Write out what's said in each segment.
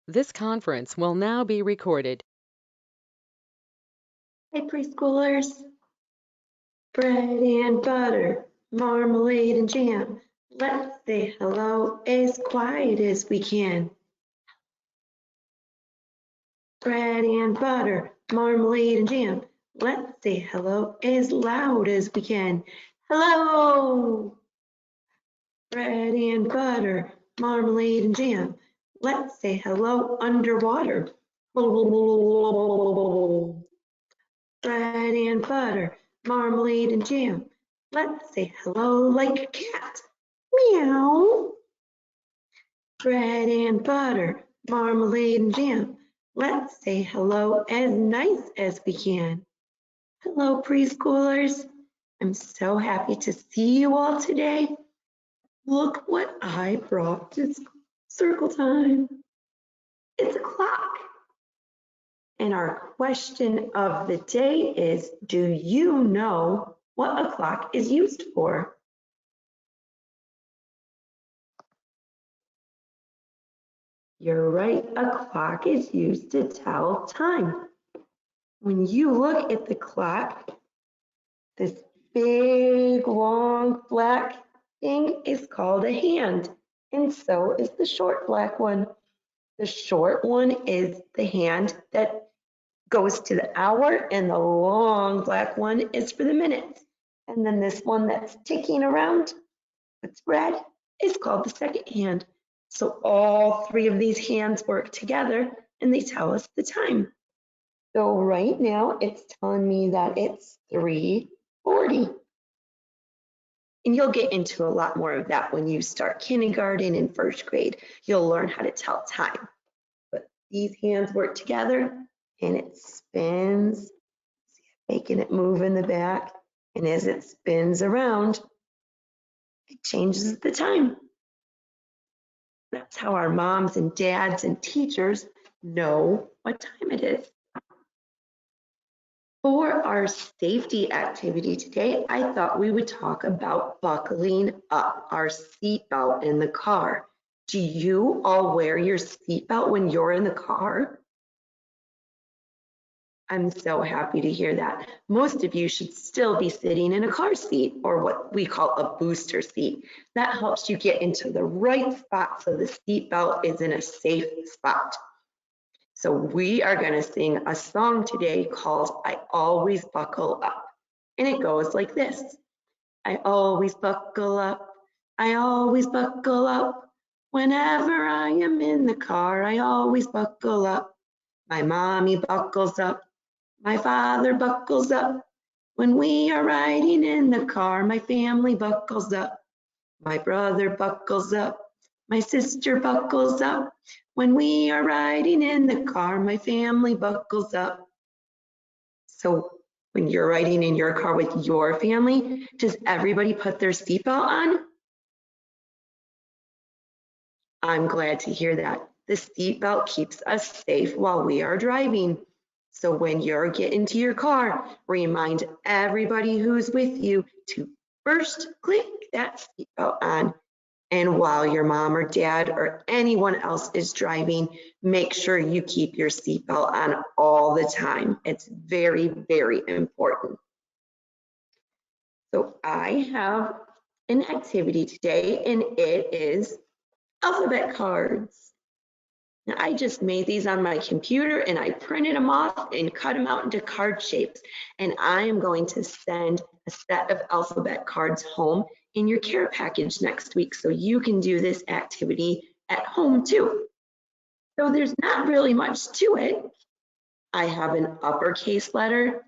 This conference will now be recorded. Hey, preschoolers. Bread and butter, marmalade and jam. Let's say hello as quiet as we can. Bread and butter, marmalade and jam. Let's say hello as loud as we can. Hello! Bread and butter, marmalade and jam. Let's say hello underwater. Bread and butter, marmalade and jam. Let's say hello like a cat. Meow. Bread and butter, marmalade and jam. Let's say hello as nice as we can. Hello, preschoolers. I'm so happy to see you all today. Look what I brought to circle time. It's a clock. And our question of the day is, do you know what a clock is used for? You're right, a clock is used to tell time. When you look at the clock, this big, long, black thing is called a hand, and so is the short black one. The short one is the hand that goes to the hour, and the long black one is for the minutes. And then this one that's ticking around, that's red, is called the second hand. So all three of these hands work together and they tell us the time. So right now it's telling me that it's 3:40. And you'll get into a lot more of that when you start kindergarten and first grade. You'll learn how to tell time. But these hands work together and it spins, making it move in the back. And as it spins around, it changes the time. That's how our moms and dads and teachers know what time it is. For our safety activity today, I thought we would talk about buckling up our seatbelt in the car. Do you all wear your seatbelt when you're in the car? I'm so happy to hear that. Most of you should still be sitting in a car seat, or what we call a booster seat. That helps you get into the right spot so the seatbelt is in a safe spot. So we are going to sing a song today called I Always Buckle Up. And it goes like this. I always buckle up. I always buckle up. Whenever I am in the car, I always buckle up. My mommy buckles up. My father buckles up. When we are riding in the car, my family buckles up. My brother buckles up. My sister buckles up. When we are riding in the car, my family buckles up. So when you're riding in your car with your family, does everybody put their seatbelt on? I'm glad to hear that. The seatbelt keeps us safe while we are driving. So when you're getting to your car, remind everybody who's with you to first click that seatbelt on. And while your mom or dad or anyone else is driving, make sure you keep your seatbelt on all the time. It's very, very important. So I have an activity today, and it is alphabet cards. Now, I just made these on my computer and I printed them off and cut them out into card shapes. And I am going to send a set of alphabet cards home in your care package next week so you can do this activity at home too. So there's not really much to it. I have an uppercase letter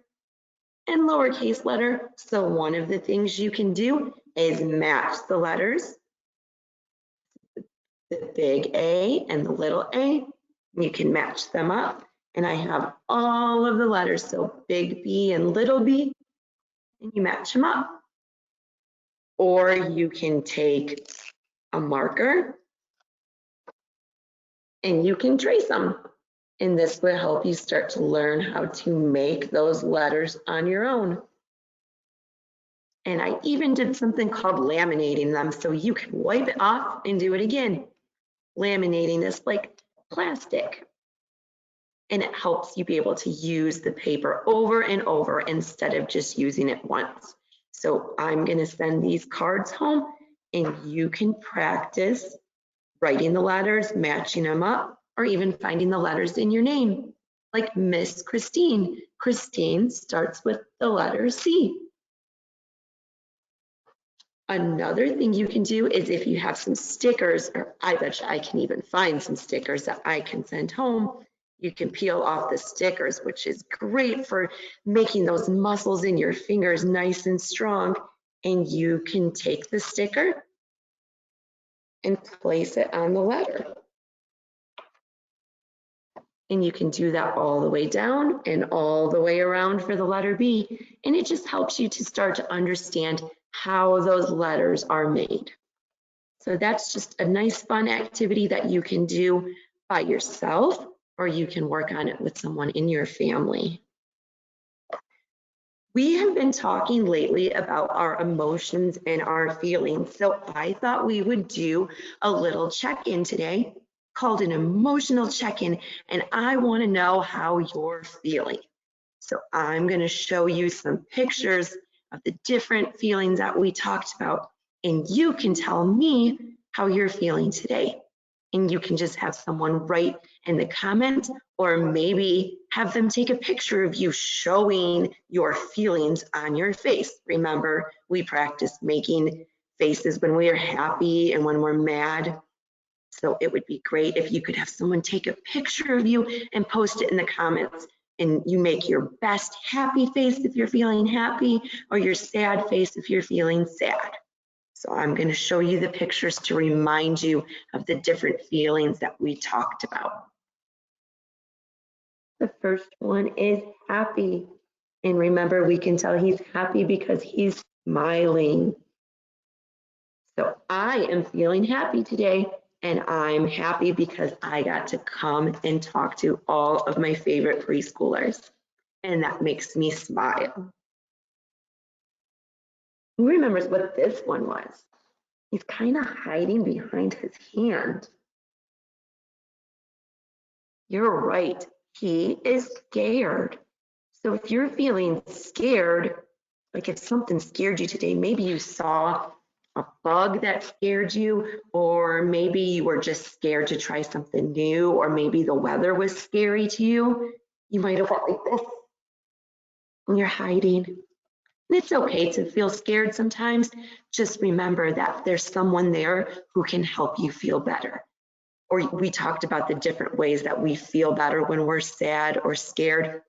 and lowercase letter. So one of the things you can do is match the letters, the big A and the little a. You can match them up. And I have all of the letters, so big B and little b, and you match them up. Or you can take a marker and you can trace them. And this will help you start to learn how to make those letters on your own. And I even did something called laminating them so you can wipe it off and do it again. Laminating this like plastic. And it helps you be able to use the paper over and over instead of just using it once. So I'm going to send these cards home and you can practice writing the letters, matching them up, or even finding the letters in your name. Like Miss Christine. Christine starts with the letter C. Another thing you can do is if you have some stickers, or I bet you I can even find some stickers that I can send home, you can peel off the stickers, which is great for making those muscles in your fingers nice and strong. And you can take the sticker and place it on the letter. And you can do that all the way down and all the way around for the letter B. And it just helps you to start to understand how those letters are made. So that's just a nice fun activity that you can do by yourself, or you can work on it with someone in your family. We have been talking lately about our emotions and our feelings. So I thought we would do a little check-in today called an emotional check-in, and I want to know how you're feeling. So I'm going to show you some pictures of the different feelings that we talked about, and you can tell me how you're feeling today. And you can just have someone write in the comments, or maybe have them take a picture of you showing your feelings on your face. Remember, we practice making faces when we are happy and when we're mad. So it would be great if you could have someone take a picture of you and post it in the comments. And you make your best happy face if you're feeling happy, or your sad face if you're feeling sad. So I'm going to show you the pictures to remind you of the different feelings that we talked about. The first one is happy. And remember, we can tell he's happy because he's smiling. So I am feeling happy today, and I'm happy because I got to come and talk to all of my favorite preschoolers. And that makes me smile. Who remembers what this one was? He's kind of hiding behind his hand. You're right. He is scared. So if you're feeling scared, like if something scared you today, maybe you saw a bug that scared you, or maybe you were just scared to try something new, or maybe the weather was scary to you, you might have felt like this and you're hiding. And it's okay to feel scared sometimes. Just remember that there's someone there who can help you feel better. Or we talked about the different ways that we feel better when we're sad or scared.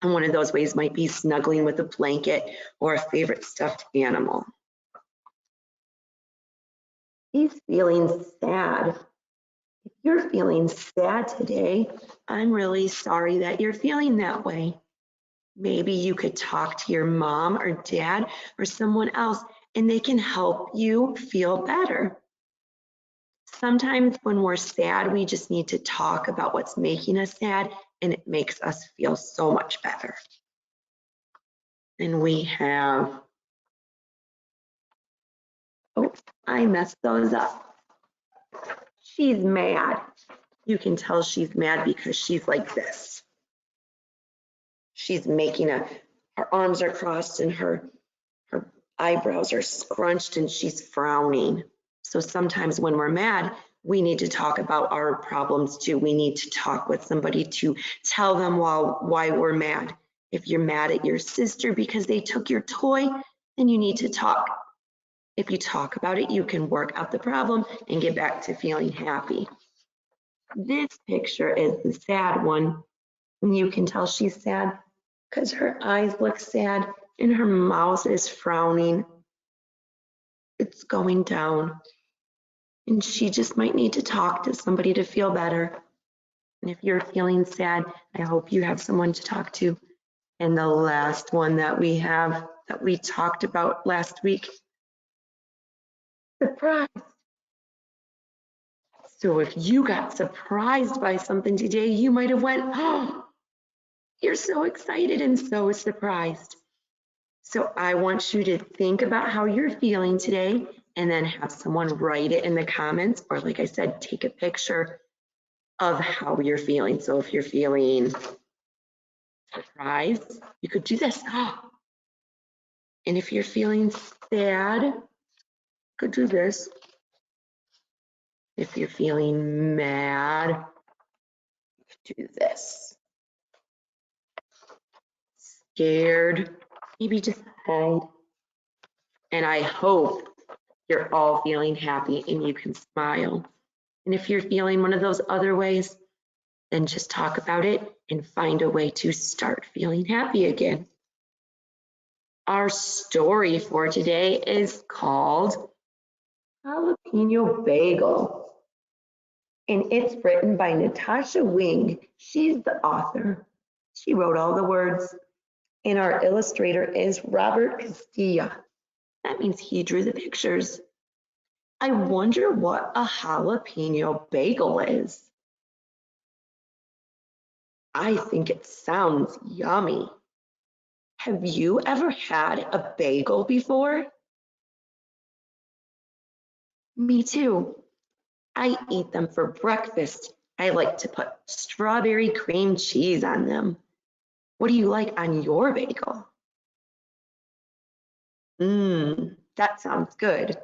And one of those ways might be snuggling with a blanket or a favorite stuffed animal. He's feeling sad. If you're feeling sad today, I'm really sorry that you're feeling that way. Maybe you could talk to your mom or dad or someone else, and they can help you feel better. Sometimes when we're sad, we just need to talk about what's making us sad, and it makes us feel so much better. And we have, oh, I messed those up. She's mad. You can tell she's mad because she's like this. She's making her arms are crossed and her eyebrows are scrunched and she's frowning. So sometimes when we're mad, we need to talk about our problems too. We need to talk with somebody to tell them why we're mad. If you're mad at your sister because they took your toy, then you need to talk. If you talk about it, you can work out the problem and get back to feeling happy. This picture is the sad one. And you can tell she's sad because her eyes look sad and her mouth is frowning. It's going down. And she just might need to talk to somebody to feel better. And if you're feeling sad, I hope you have someone to talk to. And the last one that we have that we talked about last week, surprise. So if you got surprised by something today, you might have went, oh, you're so excited and so surprised. So I want you to think about how you're feeling today and then have someone write it in the comments, or like I said, take a picture of how you're feeling. So if you're feeling surprised, you could do this. And if you're feeling sad, you could do this. If you're feeling mad, you could do this. Scared, maybe just hide. And I hope you're all feeling happy and you can smile. And if you're feeling one of those other ways, then just talk about it and find a way to start feeling happy again. Our story for today is called Jalapeno Bagel, and it's written by Natasha Wing. She's the author. She wrote all the words, and our illustrator is Robert Castilla. That means he drew the pictures. I wonder what a jalapeno bagel is. I think it sounds yummy. Have you ever had a bagel before? Me too. I eat them for breakfast. I like to put strawberry cream cheese on them. What do you like on your bagel? That sounds good.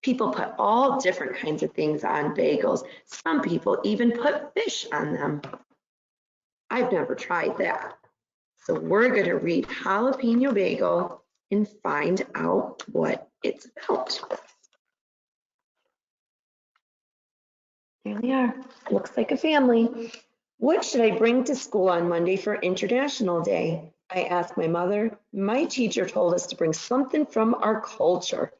People put all different kinds of things on bagels. Some people even put fish on them. I've never tried that. So we're going to read Jalapeno Bagel and find out what it's about. There they are. Looks like a family. What should I bring to school on Monday for International Day? I asked my mother. My teacher told us to bring something from our culture.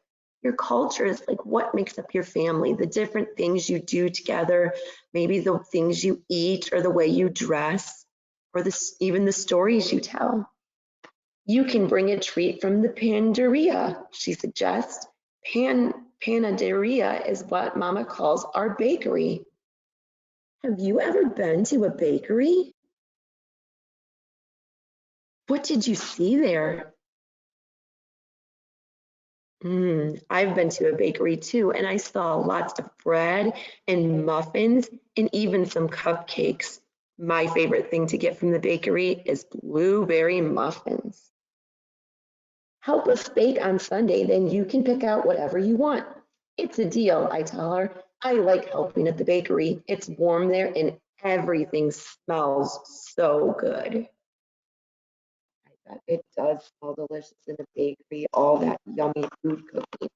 Your culture is like what makes up your family, the different things you do together, maybe the things you eat or the way you dress, or even the stories you tell. You can bring a treat from the panaderia, she suggests. Panaderia is what Mama calls our bakery. Have you ever been to a bakery? What did you see there? I've been to a bakery too, and I saw lots of bread and muffins and even some cupcakes. My favorite thing to get from the bakery is blueberry muffins. Help us bake on Sunday, then you can pick out whatever you want. It's a deal, I tell her. I like helping at the bakery. It's warm there and everything smells so good. I bet it does smell delicious in a bakery, all that yummy food cooking.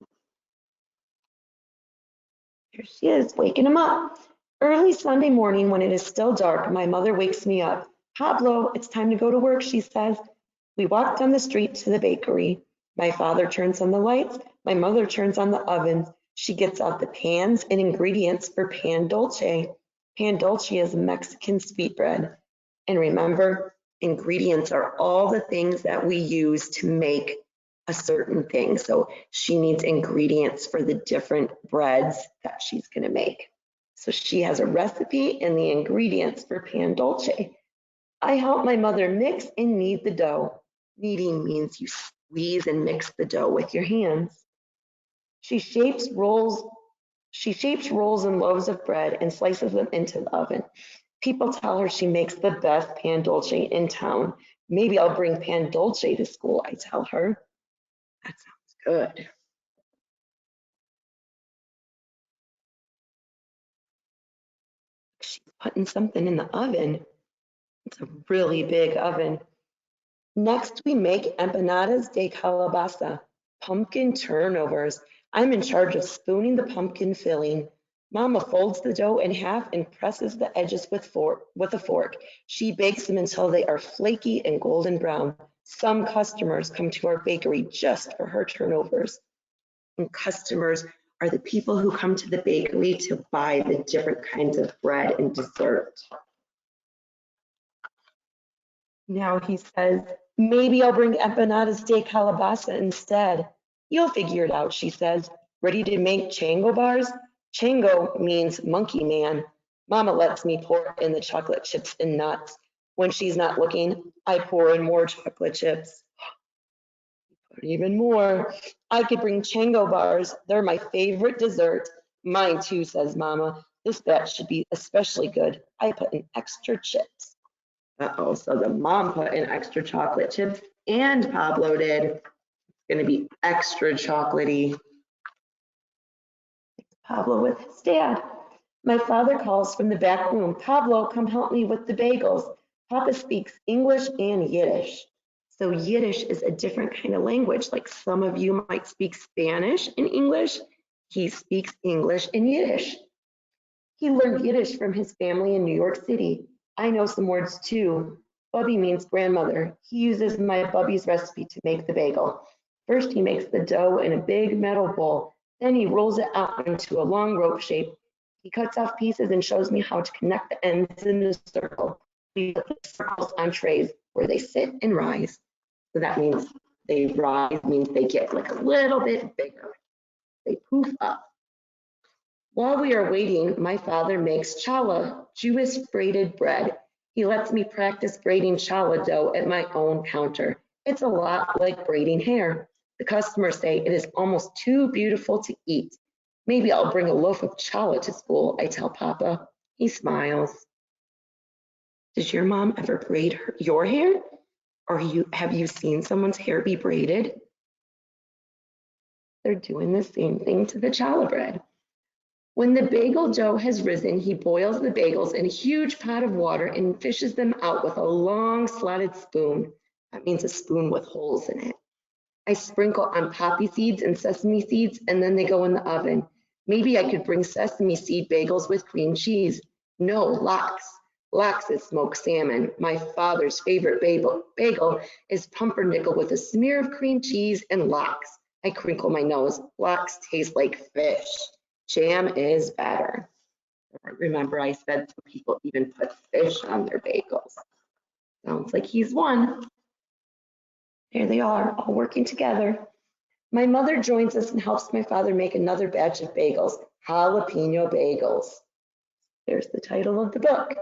Here she is, waking him up. Early Sunday morning, when it is still dark, my mother wakes me up. Pablo, it's time to go to work, she says. We walk down the street to the bakery. My father turns on the lights. My mother turns on the oven. She gets out the pans and ingredients for pan dulce. Pan dulce is Mexican sweetbread. And remember, ingredients are all the things that we use to make a certain thing. So she needs ingredients for the different breads that she's going to make. So she has a recipe and the ingredients for pan dulce. I help my mother mix and knead the dough. Kneading means you squeeze and mix the dough with your hands. She shapes rolls and loaves of bread and slices them into the oven. People tell her she makes the best pan dulce in town. Maybe I'll bring pan dulce to school, I tell her. That sounds good. She's putting something in the oven. It's a really big oven. Next, we make empanadas de calabasa, pumpkin turnovers. I'm in charge of spooning the pumpkin filling. Mama folds the dough in half and presses the edges with a fork. She bakes them until they are flaky and golden brown. Some customers come to our bakery just for her turnovers. And customers are the people who come to the bakery to buy the different kinds of bread and dessert. Now he says, maybe I'll bring empanadas de calabasa instead. You'll figure it out, she says. Ready to make chango bars? Chango means monkey man. Mama lets me pour in the chocolate chips and nuts. When she's not looking, I pour in more chocolate chips. Even more. I could bring chango bars. They're my favorite dessert. Mine too, says Mama. This batch should be especially good. I put in extra chips. Uh-oh, so the mom put in extra chocolate chips and Pablo did. It's gonna be extra chocolatey. Pablo with his dad. My father calls from the back room. Pablo, come help me with the bagels. Papa speaks English and Yiddish. So Yiddish is a different kind of language. Like some of you might speak Spanish and English. He speaks English and Yiddish. He learned Yiddish from his family in New York City. I know some words too. Bubby means grandmother. He uses my Bubby's recipe to make the bagel. First, he makes the dough in a big metal bowl. Then he rolls it out into a long rope shape. He cuts off pieces and shows me how to connect the ends in a circle. We put the circles on trays where they sit and rise. So that means they rise, means they get like a little bit bigger. They poof up. While we are waiting, my father makes challah, Jewish braided bread. He lets me practice braiding challah dough at my own counter. It's a lot like braiding hair. The customers say it is almost too beautiful to eat. Maybe I'll bring a loaf of challah to school, I tell Papa. He smiles. Does your mom ever braid your hair? Or have you seen someone's hair be braided? They're doing the same thing to the challah bread. When the bagel dough has risen, he boils the bagels in a huge pot of water and fishes them out with a long slotted spoon. That means a spoon with holes in it. I sprinkle on poppy seeds and sesame seeds, and then they go in the oven. Maybe I could bring sesame seed bagels with cream cheese. No, lox. Lox is smoked salmon. My father's favorite bagel is pumpernickel with a smear of cream cheese and lox. I crinkle my nose. Lox taste like fish. Jam is better. Remember, I said some people even put fish on their bagels. Sounds like he's one. There they are, all working together. My mother joins us and helps my father make another batch of bagels, Jalapeno Bagels. There's the title of the book.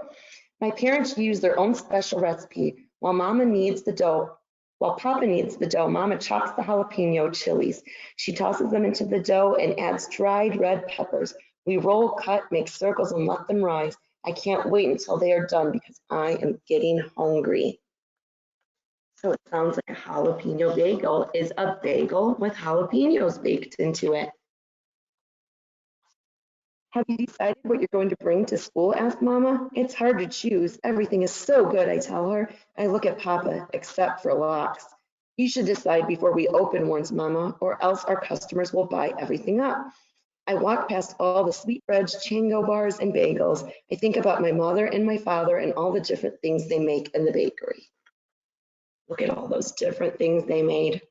My parents use their own special recipe. While Papa needs the dough, Mama chops the jalapeno chilies. She tosses them into the dough and adds dried red peppers. We roll, cut, make circles, and let them rise. I can't wait until they are done because I am getting hungry. So it sounds like a jalapeno bagel is a bagel with jalapenos baked into it. Have you decided what you're going to bring to school? Asked Mama. It's hard to choose. Everything is so good, I tell her. I look at Papa, except for lox. You should decide before we open, warns Mama, or else our customers will buy everything up. I walk past all the sweetbreads, chango bars, and bagels. I think about my mother and my father and all the different things they make in the bakery. Look at all those different things they made.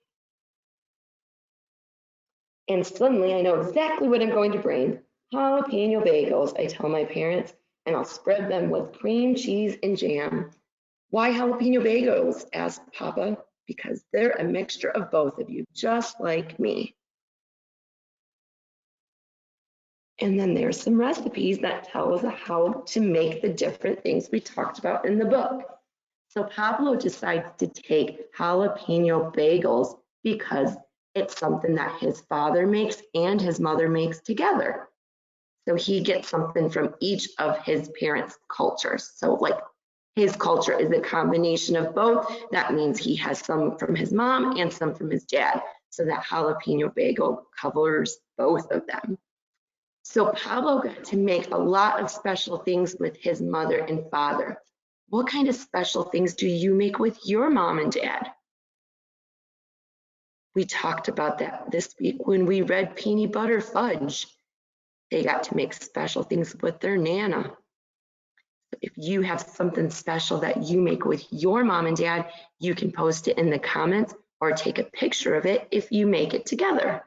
And suddenly I know exactly what I'm going to bring. Jalapeno bagels, I tell my parents, and I'll spread them with cream, cheese, and jam. Why jalapeno bagels? Asked Papa. Because they're a mixture of both of you, just like me. And then there's some recipes that tell us how to make the different things we talked about in the book. So Pablo decides to take jalapeno bagels because it's something that his father makes and his mother makes together. So he gets something from each of his parents' cultures. So like his culture is a combination of both. That means he has some from his mom and some from his dad. So that jalapeno bagel covers both of them. So Pablo got to make a lot of special things with his mother and father. What kind of special things do you make with your mom and dad? We talked about that this week when we read Peanut Butter Fudge. They got to make special things with their Nana. If you have something special that you make with your mom and dad, you can post it in the comments or take a picture of it if you make it together.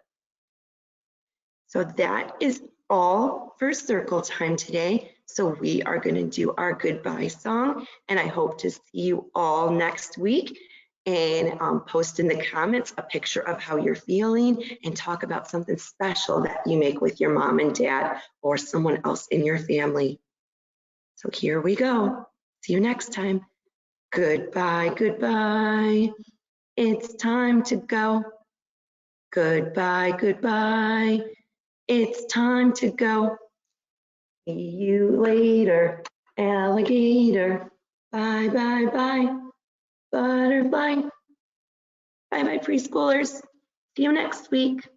So that is all for circle time today. So we are going to do our goodbye song, and I hope to see you all next week. And post in the comments a picture of how you're feeling and talk about something special that you make with your mom and dad or someone else in your family. So here we go. See you next time. Goodbye, goodbye. It's time to go. Goodbye, goodbye. It's time to go. See you later, alligator. Bye, bye, bye, butterfly. Bye, bye, preschoolers. See you next week.